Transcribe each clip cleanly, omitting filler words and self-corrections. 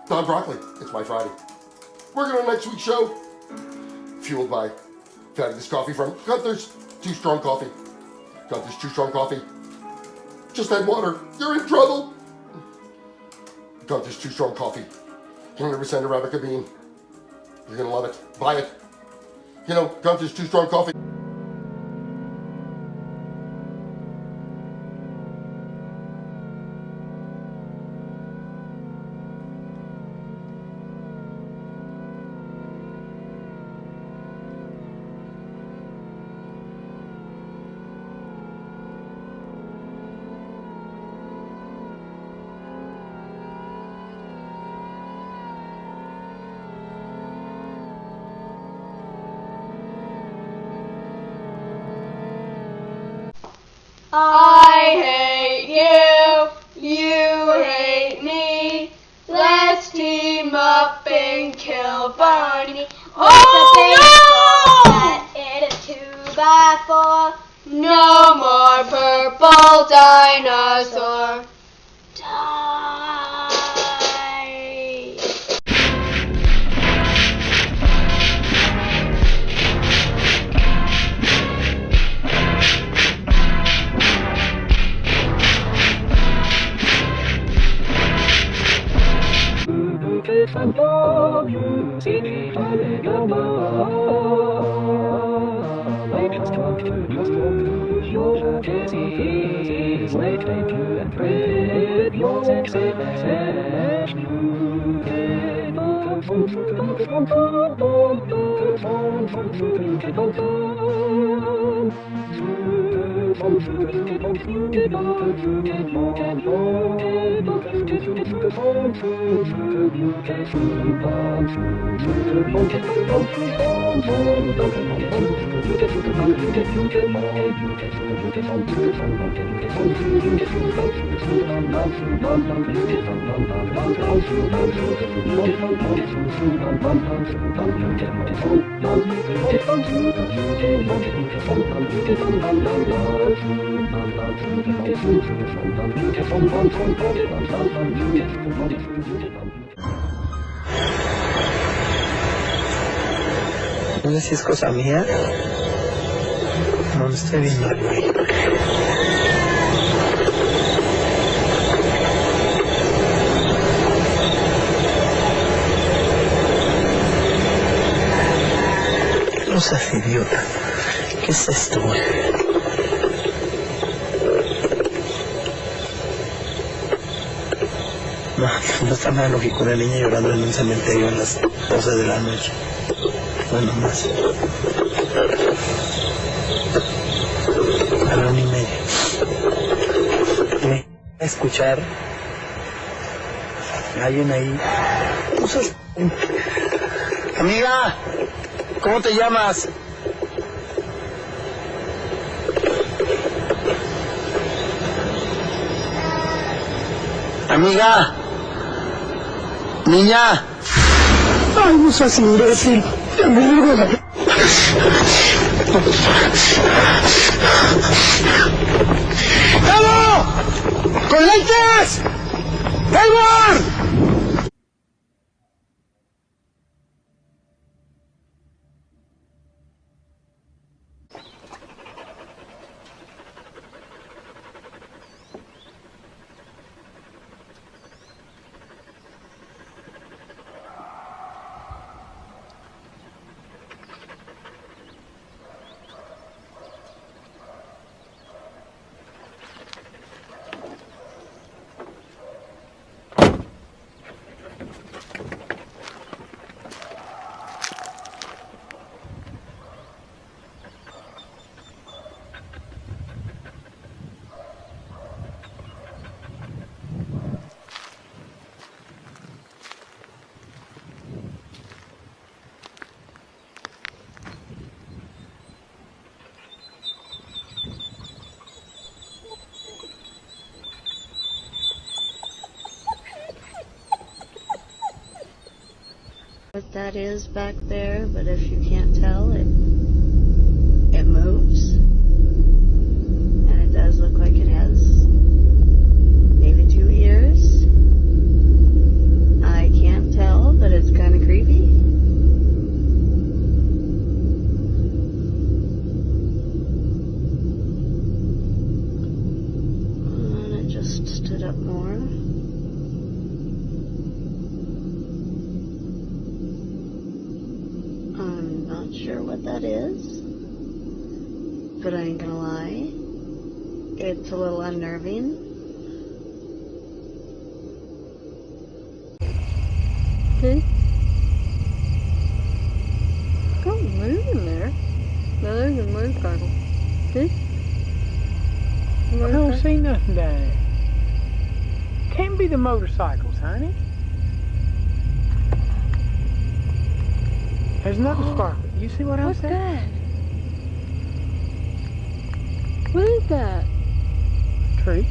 Don Broccoli, it's my Friday. Working on next week's show. Fueled by fabulous coffee from Gunther's Too Strong Coffee. Gunther's Too Strong Coffee. Just add water. You're in trouble. Gunther's Too Strong Coffee. 100% Arabica bean. You're gonna love it. Buy it. You know, Gunther's Too Strong Coffee. I hate you, you hate me. Let's team up and kill Barney. Oh no! It is 2x4. No more purple dinosaur. Die. No sé si es cosa mía. No me estoy viendo algo ahí. No seas idiota. ¿Qué es esto, güey? No está nada lógico una niña llorando en un cementerio a las 12 de la noche. Bueno, más. A la 1:30. ¿Me a escuchar? Alguien ahí. Amiga, ¿cómo te llamas? Amiga. Niña. Ay, no seas imbécil. ¡Evo! ¡Con lentes! ¡Eivor! What that is back there, but if you can't tell, it moves, and it does look like it has maybe 2 ears. I can't sure what that is. But I ain't gonna lie, it's a little unnerving. Okay. Don't move in there. No, there's a motorcycle. See? I don't see nothing down there. Can't be the motorcycles, honey. There's another sparkle. You see what I'm What's saying? that? What is that? Tree.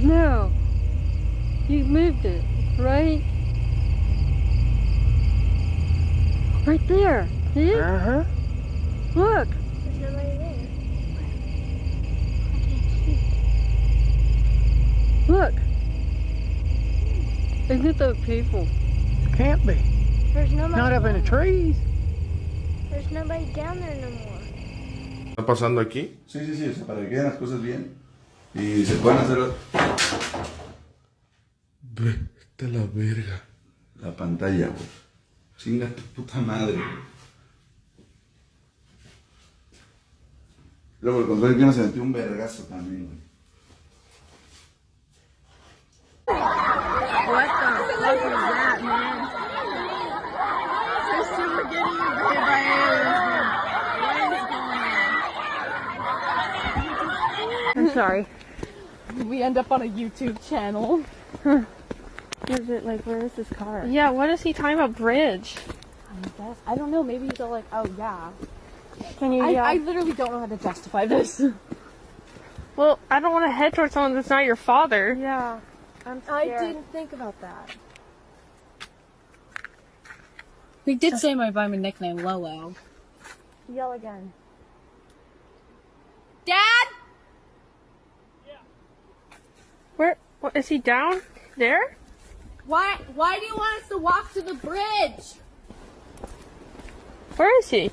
No. You moved it, right? Right there. See it? Uh-huh. Look. There's nobody there. Look. Isn't it those people? Can't be. There's nobody. Not up in the trees. There's nobody down there no more. ¿Está pasando aquí? Sí, sí, sí, o sea, para que queden las cosas bien y se puedan hacer Vete a la verga. la pantalla, güey. Chinga tu puta madre, güey. Luego el control que no se metió un vergazo también, güey. What the fuck is that, man? This super getting invaded by aliens. What is going on? I'm sorry. We end up on a YouTube channel. Is it like, where is this car? Yeah, what is he talking about bridge? I don't know. Maybe he's all like, oh yeah. Can you I literally don't know how to justify this. Well, I don't want to head towards someone that's not your father. Yeah. I didn't think about that. He did say my nickname, Lolo. Yell again. Dad! Where? What, is he down there? Why do you want us to walk to the bridge? Where is he?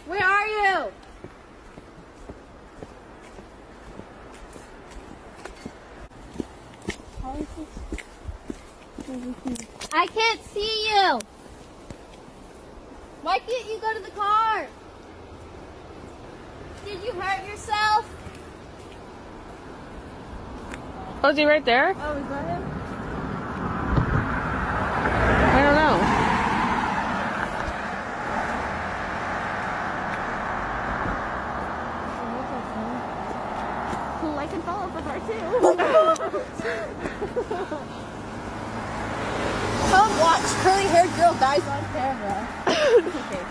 Where are you? I can't see you. Why can't you go to the car? Did you hurt yourself? Oh, is he right there? Oh, is that him? I don't know. Like and follow for part 2. Come watch curly-haired girl dies on camera. Okay.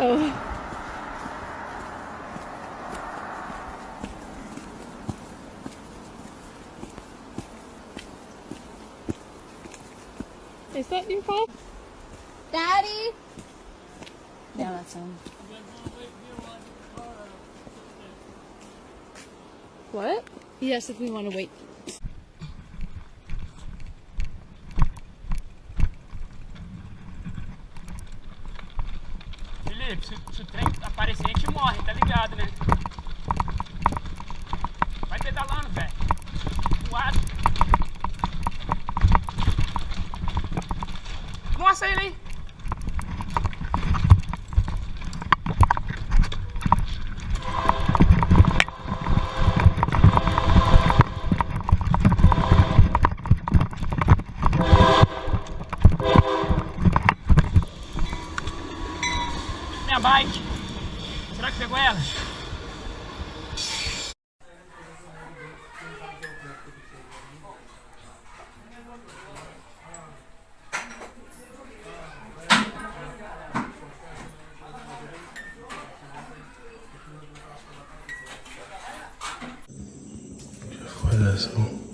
Oh. Is that your phone? Daddy? Yeah, that's him. What? Yes, if we want to wait. Felipe, se o trem aparecer, a gente morre, tá ligado, né? Vai pedalando, velho. Voado. Nossa, ele aí. Minha bike. Será que pegou ela? ¿Qué fue eso?